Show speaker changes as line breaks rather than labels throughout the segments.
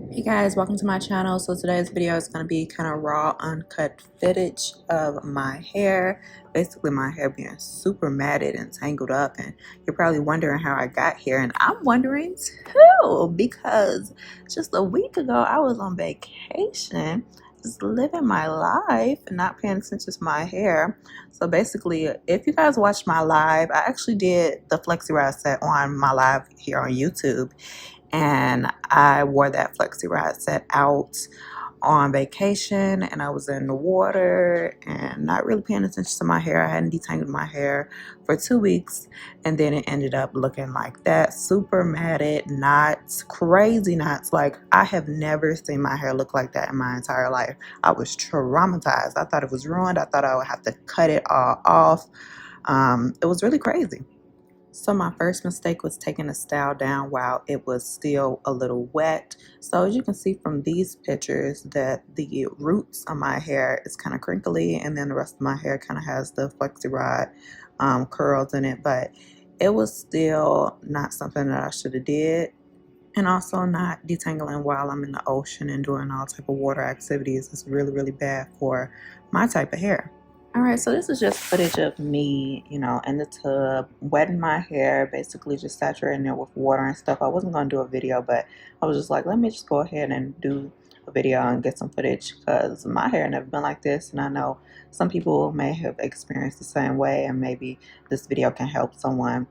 Hey guys, welcome to my channel. So today's video is going to be kind of raw, uncut footage of my hair. Basically my hair being super matted and tangled up, and you're probably wondering how I got here, and I'm wondering too, because just a week ago I was on vacation just living my life and not paying attention to my hair. So basically, if you guys watched my live, I actually did the flexi rod set on my live here on YouTube, and I wore that flexi rod set out on vacation, and I was in the water and not really paying attention to my hair. I hadn't detangled my hair for 2 weeks, and then it ended up looking like that, super matted, knots, crazy knots. Like, I have never seen my hair look like that in my entire life. I was traumatized. I thought it was ruined. I thought I would have to cut it all off. It was really crazy. So my first mistake was taking the style down while it was still a little wet. So as you can see from these pictures, that the roots of my hair is kind of crinkly, and then the rest of my hair kind of has the flexi rod curls in it. But it was still not something that I should have did. And also, not detangling while I'm in the ocean and doing all type of water activities is really, really bad for my type of hair. All right, so this is just footage of me, in the tub, wetting my hair, basically just saturating it with water and stuff. I wasn't going to do a video, but I was just like, let me just go ahead and do a video and get some footage, because my hair never been like this, and I know some people may have experienced the same way, and maybe this video can help someone,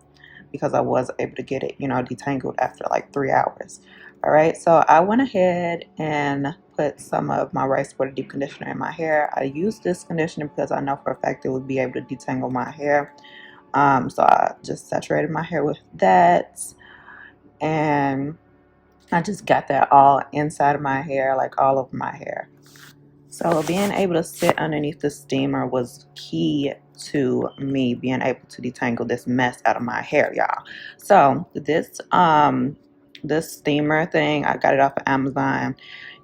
because I was able to get it, detangled after like 3 hours. All right, so I went ahead and put some of my rice water deep conditioner in my hair. I used this conditioner because I know for a fact it would be able to detangle my hair. So I just saturated my hair with that, and I just got that all inside of my hair, like all over my hair. So being able to sit underneath the steamer was key to me being able to detangle this mess out of my hair, y'all. So this steamer thing, I got it off of Amazon,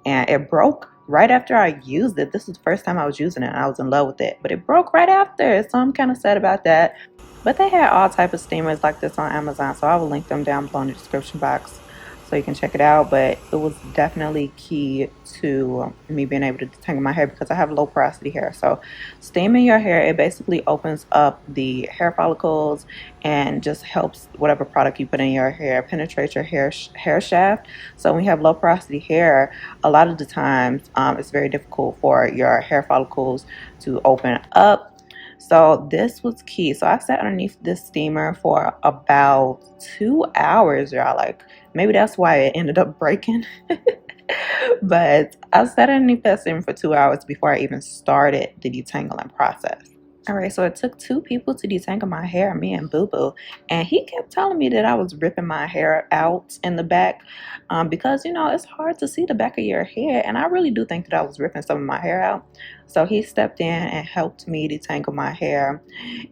and it broke right after I used it. This was the first time I was using it, and I was in love with it, but it broke right after, so I'm kind of sad about that. But they had all type of steamers like this on Amazon, so I will link them down below in the description box so you can check it out. But it was definitely key to me being able to detangle my hair, because I have low porosity hair. So steaming your hair, it basically opens up the hair follicles and just helps whatever product you put in your hair penetrate your hair shaft. So when you have low porosity hair, a lot of the times it's very difficult for your hair follicles to open up. So this was key. So I sat underneath this steamer for about 2 hours, y'all. Like, maybe that's why it ended up breaking. But I sat underneath that steamer for 2 hours before I even started the detangling process. All right, so it took two people to detangle my hair, me and Boo Boo, and he kept telling me that I was ripping my hair out in the back, because it's hard to see the back of your hair, and I really do think that I was ripping some of my hair out. So he stepped in and helped me detangle my hair,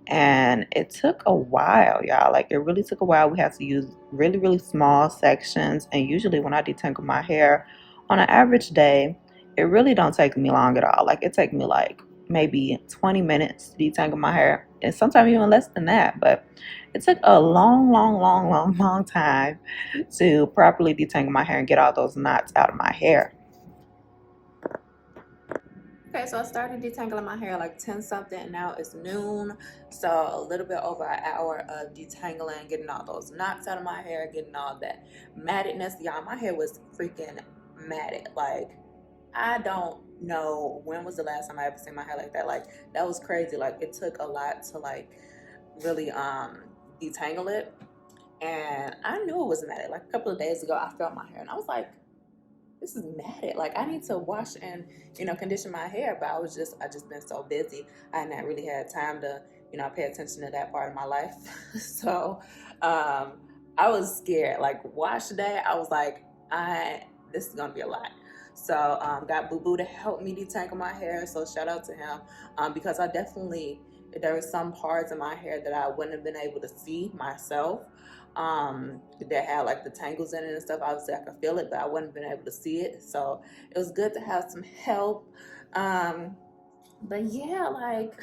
and it took a while, y'all. Like, it really took a while. We had to use really, really small sections, and usually when I detangle my hair on an average day, it really don't take me long at all. Like, it take me like maybe 20 minutes to detangle my hair, and sometimes even less than that. But it took a long, long, long, long, long time to properly detangle my hair and get all those knots out of my hair. Okay, so I started detangling my hair like 10 something, and now it's noon. So a little bit over an hour of detangling, getting all those knots out of my hair, getting all that mattedness. Y'all, my hair was freaking matted. Like, I don't know when was the last time I ever seen my hair like that. Like, that was crazy. Like, it took a lot to like really detangle it. And I knew it was matted. Like, a couple of days ago I felt my hair and I was like, this is matted. Like, I need to wash and condition my hair. But I just been so busy. I hadn't really had time to pay attention to that part of my life. So I was scared. Like, wash day, I was like, this is gonna be a lot. So got Boo Boo to help me detangle my hair. So shout out to him, because there were some parts of my hair that I wouldn't have been able to see myself, that had like the tangles in it and stuff. Obviously I could feel it, but I wouldn't have been able to see it. So it was good to have some help. But yeah, like,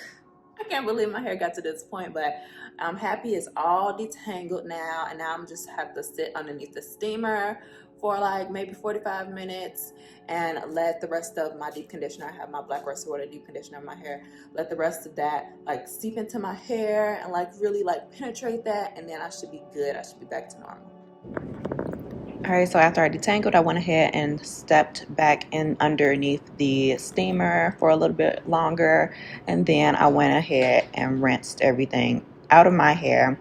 I can't believe my hair got to this point, but I'm happy it's all detangled now, and now I'm just have to sit underneath the steamer for like maybe 45 minutes and let the rest of my deep conditioner, I have my black rose water deep conditioner in my hair, let the rest of that like seep into my hair and like really like penetrate that, and then I should be good. I should be back to normal. All right, so after I detangled, I went ahead and stepped back in underneath the steamer for a little bit longer, and then I went ahead and rinsed everything out of my hair,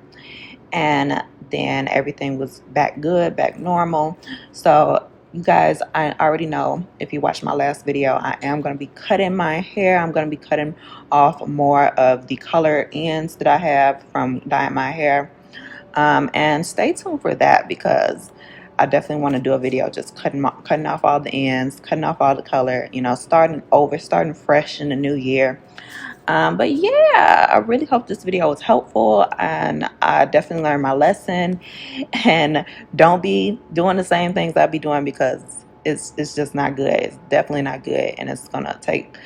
and then everything was back good, back normal. So you guys, I already know, if you watched my last video, I am going to be cutting my hair. I'm going to be cutting off more of the color ends that I have from dyeing my hair. And stay tuned for that, because I definitely want to do a video just cutting off all the ends, cutting off all the color, you know, starting over, starting fresh in the new year. But yeah, I really hope this video was helpful, and I definitely learned my lesson. And don't be doing the same things I be doing, because it's just not good. It's definitely not good, and it's gonna take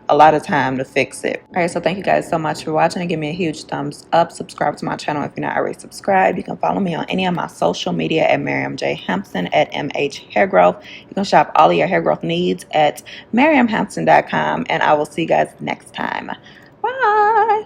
a lot of time to fix it. All right, so thank you guys so much for watching, and give me a huge thumbs up. Subscribe to my channel if you're not already subscribed. You can follow me on any of my social media at Miriam J. Hampson at MH Hair Growth. You can shop all of your hair growth needs at miriamhampson.com, and I will see you guys next time. Bye.